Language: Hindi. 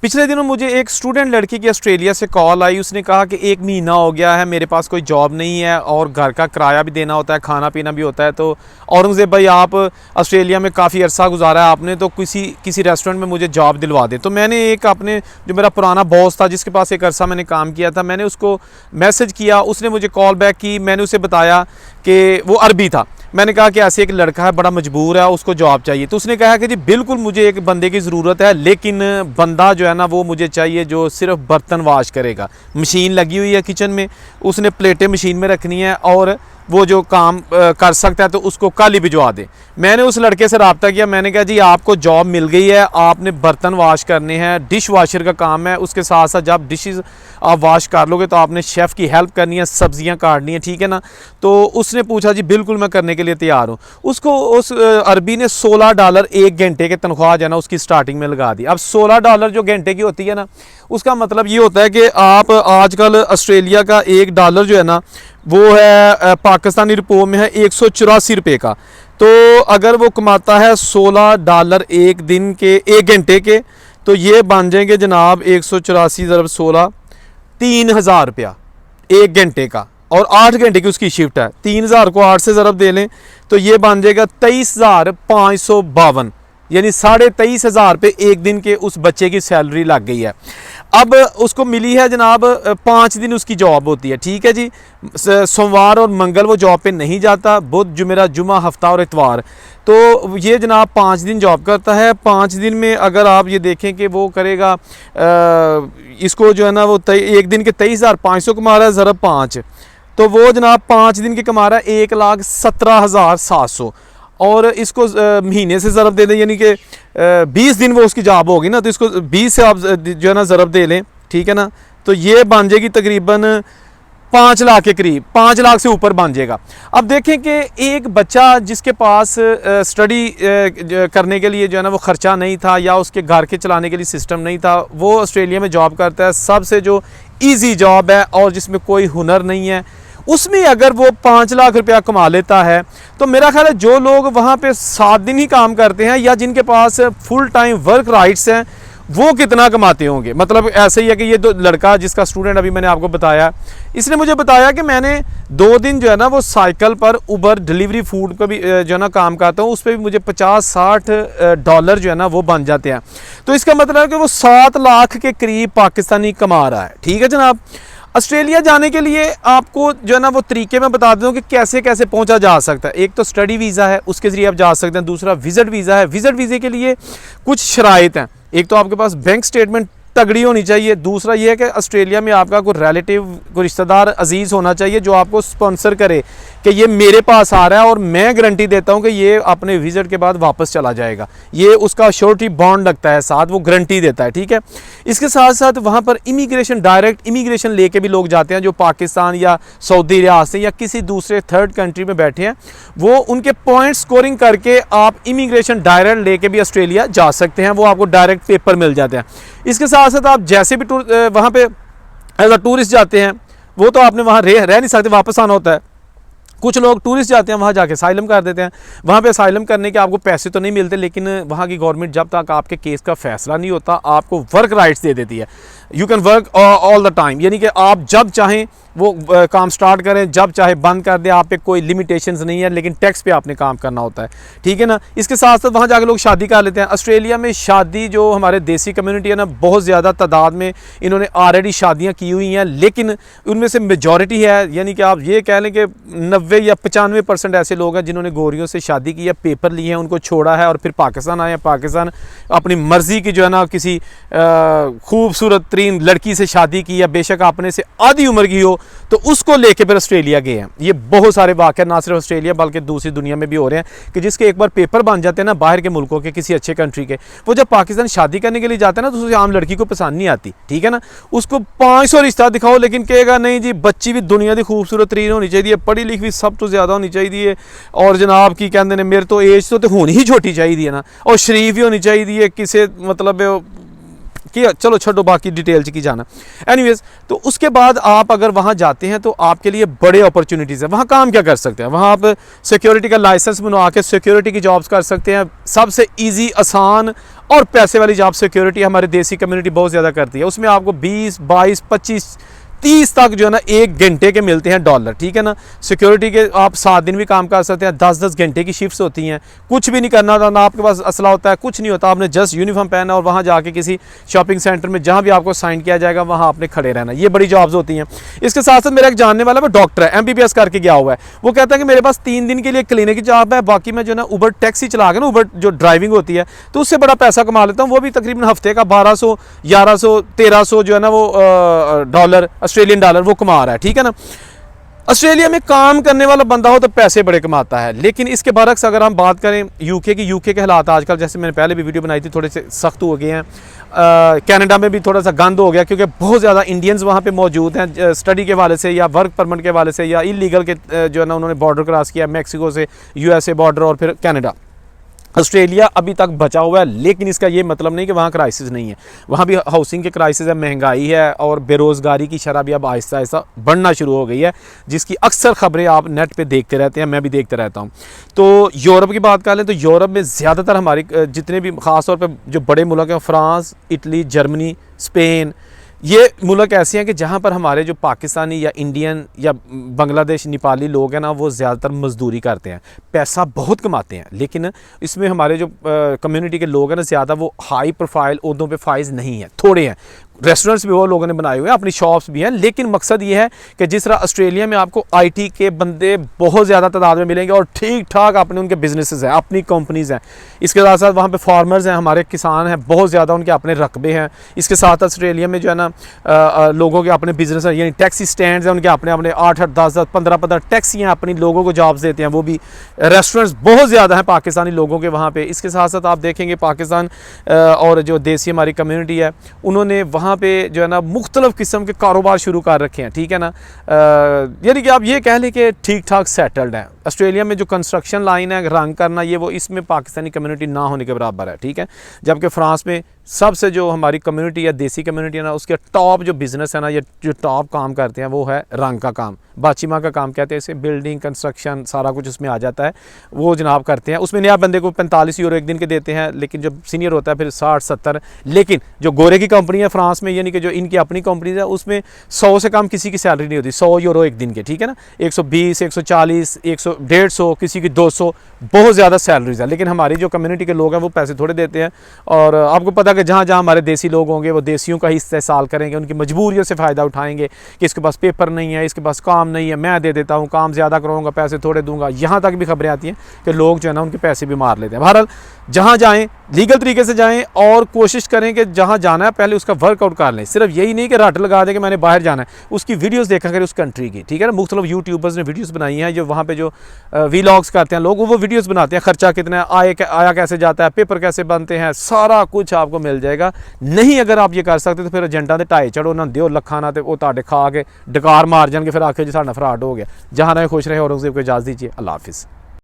पिछले दिनों मुझे एक स्टूडेंट लड़की की ऑस्ट्रेलिया से कॉल आई। उसने कहा कि 1 महीना हो गया है, मेरे पास कोई जॉब नहीं है और घर का किराया भी देना होता है, खाना पीना भी होता है। तो औरंगज़ेब भाई, आप ऑस्ट्रेलिया में काफ़ी अरसा गुजारा है आपने, तो किसी रेस्टोरेंट में मुझे जॉब दिलवा दे। तो मैंने एक अपने जो मेरा पुराना बॉस था, जिसके पास एक अरसा मैंने काम किया था, मैंने उसको मैसेज किया। उसने मुझे कॉल बैक की। मैंने उसे बताया कि वो अरबी था। मैंने कहा कि ऐसे एक लड़का है, बड़ा मजबूर है, उसको जॉब चाहिए। तो उसने कहा कि जी बिल्कुल मुझे एक बंदे की ज़रूरत है, लेकिन बंदा जो है ना वो मुझे चाहिए जो सिर्फ बर्तन वाश करेगा। मशीन लगी हुई है किचन में, उसने प्लेटें मशीन में रखनी है और वो जो काम कर सकता है तो उसको कल ही भिजवा दे। मैंने उस लड़के से रब्ता किया। मैंने कहा जी आपको जॉब मिल गई है, आपने बर्तन वाश करने हैं, डिश वाशर का काम है। उसके साथ साथ जब डिशेस आप वाश कर लोगे तो आपने शेफ़ की हेल्प करनी है, सब्जियां काटनी है, ठीक है ना। तो उसने पूछा जी बिल्कुल मैं करने के लिए तैयार हूँ। उसको उस अरबी ने $16 1 घंटे के तनख्वाह जो है ना उसकी स्टार्टिंग में लगा दी। अब $16 जो घंटे की होती है ना, उसका मतलब ये होता है कि आप आजकल ऑस्ट्रेलिया का $1 जो है ना वो है पाकिस्तानी रुपयों में है 184 रुपये का। तो अगर वो कमाता है $16 एक दिन के 1 घंटे के, तो ये बन जाएंगे जनाब 184 × 16 3000 रुपया 1 घंटे का। और 8 घंटे की उसकी शिफ्ट है। 3000 को 8 से ज़रब दे लें तो ये बन जाएगा 23,552, यानी 23,500 रुपये एक दिन के उस बच्चे की सैलरी लग गई है। अब उसको मिली है जनाब 5 दिन उसकी जॉब होती है, ठीक है जी। सोमवार और मंगल वो जॉब पे नहीं जाता, बुध जुमेरात जुमा हफ्ता और इतवार। तो ये जनाब 5 दिन जॉब करता है। 5 दिन में अगर आप ये देखें कि वो करेगा इसको जो है ना वो एक दिन के 23,500 कमा रहा है ज़रब 5, तो वो जनाब 5 दिन के कमा रहा है 1,17,700। और इसको महीने से ज़रब दे दें, यानी कि 20 दिन वो उसकी जॉब होगी ना, तो इसको 20 से आप जो है ना ज़रब दे लें, ठीक है ना। तो ये बन जाएगी तकरीबन 5 लाख के करीब, 5 लाख से ऊपर बन जाएगा। अब देखें कि एक बच्चा जिसके पास स्टडी करने के लिए जो है ना वो ख़र्चा नहीं था, या उसके घर के चलाने के लिए सिस्टम नहीं था, वो ऑस्ट्रेलिया में जॉब करता है। सबसे जो ईजी जॉब है और जिसमें कोई हुनर नहीं है, उसमें अगर वो 5 लाख रुपया कमा लेता है, तो मेरा ख्याल है जो लोग वहाँ पे 7 दिन ही काम करते हैं या जिनके पास फुल टाइम वर्क राइट्स हैं, वो कितना कमाते होंगे। मतलब ऐसे ही है कि ये तो लड़का जिसका स्टूडेंट अभी मैंने आपको बताया, इसने मुझे बताया कि मैंने 2 दिन जो है ना वो साइकिल पर उबर डिलीवरी फूड पर भी जो है ना काम करता हूँ, उस पर भी मुझे $50-60 जो है ना वो बन जाते हैं। तो इसका मतलब है कि वो 7 लाख के करीब पाकिस्तानी कमा रहा है, ठीक है जनाब। ऑस्ट्रेलिया जाने के लिए आपको जो है ना वो तरीके मैं बता देता हूँ कि कैसे कैसे पहुंचा जा सकता है। एक तो स्टडी वीज़ा है, उसके ज़रिए आप जा सकते हैं। दूसरा विज़िट वीज़ा है। विज़िट वीज़े के लिए कुछ शराइत हैं। एक तो आपके पास बैंक स्टेटमेंट तगड़ी होनी चाहिए। दूसरा ये है कि ऑस्ट्रेलिया में आपका कोई रिलेटिव, कोई रिश्तेदार अजीज़ होना चाहिए जो आपको स्पॉन्सर करे कि ये मेरे पास आ रहा है और मैं गारंटी देता हूँ कि ये अपने विज़िट के बाद वापस चला जाएगा। ये उसका श्योरिटी बॉन्ड लगता है साथ, वो गारंटी देता है, ठीक है। इसके साथ साथ वहाँ पर इमिग्रेशन, डायरेक्ट इमिग्रेशन लेके भी लोग जाते हैं जो पाकिस्तान या सऊदी अरब से या किसी दूसरे थर्ड कंट्री में बैठे हैं। वो उनके पॉइंट स्कोरिंग करके आप इमिग्रेशन डायरेक्ट लेके भी ऑस्ट्रेलिया जा सकते हैं। वो आपको डायरेक्ट पेपर मिल जाते हैं। इसके साथ साथ आप जैसे भी वहाँ पे एज अ टूरिस्ट जाते हैं, वो तो आपने वहाँ रह नहीं सकते, वापस आना होता है। कुछ लोग टूरिस्ट जाते हैं, वहाँ जाके असाइलम कर देते हैं। वहाँ पे असाइलम करने के आपको पैसे तो नहीं मिलते, लेकिन वहाँ की गवर्नमेंट जब तक आपके केस का फैसला नहीं होता आपको वर्क राइट्स दे देती है। You can work all the time, यानी कि आप जब चाहें वो काम स्टार्ट करें, जब चाहे बंद कर दें। आप पे कोई लिमिटेशंस नहीं है, लेकिन टैक्स पे आपने काम करना होता है, ठीक है ना। इसके साथ साथ वहाँ जाके लोग शादी कर लेते हैं। ऑस्ट्रेलिया में शादी जो हमारे देसी कम्युनिटी है ना, बहुत ज़्यादा तादाद में इन्होंने ऑलरेडी शादियाँ की हुई हैं, लेकिन उनमें से मेजॉरिटी है, यानी कि आप ये कह लें कि 90 या 95% ऐसे लोग हैं जिन्होंने गोरियों से शादी की है, पेपर लिए हैं, उनको छोड़ा है और फिर पाकिस्तान आए हैं। पाकिस्तान अपनी मर्ज़ी की जो है ना किसी खूबसूरत तरीन लड़की से शादी की है, बेशक अपने से आधी उम्र की हो, तो उसको लेके फिर ऑस्ट्रेलिया गए हैं। ये बहुत सारे वाक़े ना सिर्फ ऑस्ट्रेलिया बल्कि दूसरी दुनिया में भी हो रहे हैं कि जिसके एक बार पेपर बन जाते हैं ना बाहर के मुल्कों के, किसी अच्छे कंट्री के, वो जब पाकिस्तान शादी करने के लिए जाते हैं ना तो उसे आम लड़की को पसंद नहीं आती, ठीक है ना। उसको 500 रिश्ता दिखाओ, लेकिन कहेगा नहीं जी बच्ची भी दुनिया की खूबसूरत तरीन होनी चाहिए, पढ़ी लिखी भी सब तो ज़्यादा होनी चाहिए, और जनाब की कहते हैं मेरे तो एज तो होनी ही छोटी चाहिए ना, और शरीफ ही होनी चाहिए, किसे मतलब कि चलो छोड़ो बाकी डिटेल की जाना। एनीवेज, तो उसके बाद आप अगर वहाँ जाते हैं तो आपके लिए बड़े अपॉर्चुनिटीज़ हैं। वहाँ काम क्या कर सकते हैं? वहाँ आप सिक्योरिटी का लाइसेंस बनवा के सिक्योरिटी की जॉब्स कर सकते हैं। सबसे इजी, आसान और पैसे वाली जॉब सिक्योरिटी हमारी देसी कम्युनिटी बहुत ज़्यादा करती है, उसमें आपको 20, 22, 25, 30 तक जो है ना 1 घंटे के मिलते हैं डॉलर, ठीक है ना। सिक्योरिटी के आप 7 दिन भी काम कर सकते हैं, 10-10 घंटे की शिफ्ट्स होती हैं, कुछ भी नहीं करना होता, ना आपके पास असला होता है, कुछ नहीं होता, आपने जस्ट यूनिफॉर्म पहना और वहाँ जाके किसी शॉपिंग सेंटर में जहाँ भी आपको साइन किया जाएगा वहाँ आपने खड़े रहना। ये बड़ी जॉब्स होती हैं। इसके साथ साथ मेरा एक जानने वाला वो डॉक्टर है, MBBS करके गया हुआ है, वो कहता है कि मेरे पास 3 दिन के लिए क्लिनिक की जॉब है, बाकी मैं जो ना उबर टैक्सी चला के ना, उबर जो ड्राइविंग होती है तो उससे बड़ा पैसा कमा लेता हूँ। वो भी तकरीबन हफ्ते का 1200, 1100, 1300 जो है ना वो डॉलर, ऑस्ट्रेलियन डॉलर वो कमा रहा है, ठीक है ना। ऑस्ट्रेलिया में काम करने वाला बंदा हो तो पैसे बड़े कमाता है, लेकिन इसके बरक्स अगर हम बात करें यूके के हालात आजकल, जैसे मैंने पहले भी वीडियो बनाई थी, थोड़े से सख्त हो गए हैं। कनाडा में भी थोड़ा सा गंद हो गया क्योंकि बहुत ज़्यादा इंडियंस वहाँ पे मौजूद हैं, स्टडी के वाले से या वर्क परमिट के वाले से या इलीगल के जो है ना उन्होंने बॉर्डर क्रॉस किया मैक्सिको से, USA बॉर्डर और फिर कनाडा। ऑस्ट्रेलिया अभी तक बचा हुआ है, लेकिन इसका ये मतलब नहीं कि वहाँ क्राइसिस नहीं है, वहाँ भी हाउसिंग के क्राइसिस है, महंगाई है और बेरोज़गारी की शरह भी अब आहिस्ता आहिस्ता बढ़ना शुरू हो गई है, जिसकी अक्सर खबरें आप नेट पे देखते रहते हैं, मैं भी देखते रहता हूँ। तो यूरोप की बात कर लें तो यूरोप में ज़्यादातर हमारी जितने भी ख़ास तौर पर जो बड़े मुल्क हैं, फ्रांस, इटली, जर्मनी, स्पेन, ये मुल्क ऐसे हैं कि जहाँ पर हमारे जो पाकिस्तानी या इंडियन या बांग्लादेश, नेपाली लोग हैं ना, वो ज़्यादातर मजदूरी करते हैं, पैसा बहुत कमाते हैं, लेकिन इसमें हमारे जो कम्युनिटी के लोग हैं ना, ज़्यादा वो हाई प्रोफाइल ओहदों पे फाइज नहीं है, थोड़े हैं। रेस्टोरेंट्स भी वो लोगों ने बनाए हुए हैं, अपनी शॉप्स भी हैं, लेकिन मकसद ये है कि जिस तरह ऑस्ट्रेलिया में आपको IT के बंदे बहुत ज़्यादा तादाद में मिलेंगे और ठीक ठाक अपने उनके बिजनेसेस हैं, अपनी कंपनीज़ हैं। इसके साथ साथ वहाँ पे फार्मर्स हैं, हमारे किसान हैं बहुत ज़्यादा, उनके अपने रकबे हैं। इसके साथ ऑस्ट्रेलिया में जो है ना लोगों के अपने बिजनेस हैं, यानी टैक्सी स्टैंड्स हैं, उनके अपने अपने 8-8, 10-10, 15-15 टैक्सियाँ अपनी लोगों को जॉब्स देते हैं, वो भी। रेस्टोरेंट्स बहुत ज़्यादा हैं पाकिस्तानी लोगों के वहाँ पर। इसके साथ साथ आप देखेंगे पाकिस्तान और जो देसी हमारी कम्यूनिटी है, उन्होंने वहाँ पे जो है ना मुख्तलिफ किस्म के कारोबार शुरू कर रखे हैं, ठीक है ना। यानी कि आप ये कह लें कि ठीक ठाक सेटल्ड हैं। ऑस्ट्रेलिया में जो कंस्ट्रक्शन लाइन है, रंग करना, ये वो इसमें पाकिस्तानी कम्युनिटी ना होने के बराबर है, ठीक है। जबकि फ्रांस में सबसे जो हमारी कम्युनिटी है, देसी कम्युनिटी है ना, उसके टॉप जो बिज़नेस है ना, ये जो टॉप काम करते हैं वो है रंग का काम, बाचिमा का काम कहते हैं इसे, बिल्डिंग कंस्ट्रक्शन सारा कुछ उसमें आ जाता है, वो जनाब करते हैं। उसमें नया बंदे को 45 यूरो एक दिन के देते हैं, लेकिन जब सीनियर होता है फिर 60-70। लेकिन जो गोरे की कंपनी है फ्रांस में, यानी कि जो इनकी अपनी कंपनीज है, उसमें 100 से कम किसी की सैलरी नहीं होती, 100 यूरो एक दिन के, ठीक है ना। 120, 140, 100, 150, किसी की 200, बहुत ज़्यादा सैलरीज है। लेकिन हमारी जो कम्युनिटी के लोग हैं वो पैसे थोड़े देते हैं, और आपको पता है कि जहाँ जहाँ हमारे देसी लोग होंगे वो देसियों का ही इस्तेसाल करेंगे, उनकी मजबूरियों से फ़ायदा उठाएंगे कि इसके पास पेपर नहीं है, इसके पास काम नहीं है, मैं दे देता हूँ, काम ज़्यादा कराऊंगा, पैसे थोड़े दूंगा। यहाँ तक भी खबरें आती हैं कि लोग जो है ना उनके पैसे भी मार लेते हैं। बहरहाल जहाँ जाएँ लीगल तरीके से जाएँ और कोशिश करें कि जहाँ जाना है पहले उसका वर्कआउट कर लें। सिर्फ यही नहीं कि रट लगा दें कि मैंने बाहर जाना है, उसकी वीडियोस देखा करें उस कंट्री की, ठीक है ना। मुख्तलिफ यूट्यूबर्स ने वीडियोस बनाई हैं, जो वहाँ पे जो वीलॉग्स करते हैं लोग, वो वीडियोस बनाते हैं, खर्चा कितना है, आया कैसे जाता है, पेपर कैसे बनते हैं, सारा कुछ आपको मिल जाएगा। नहीं अगर आप ये कर सकते तो फिर एजेंडा के ढाई चढ़ो ना, दो लखा ना, तो वो ताड़े खा के डकार मार जाएंगे, फिर आखिर जी साढ़ा फ्राड हो गया। जहाँ रहे खुश रहे, औरंगजेब को इजाज़त दीजिए। अल्लाह हाफिज़।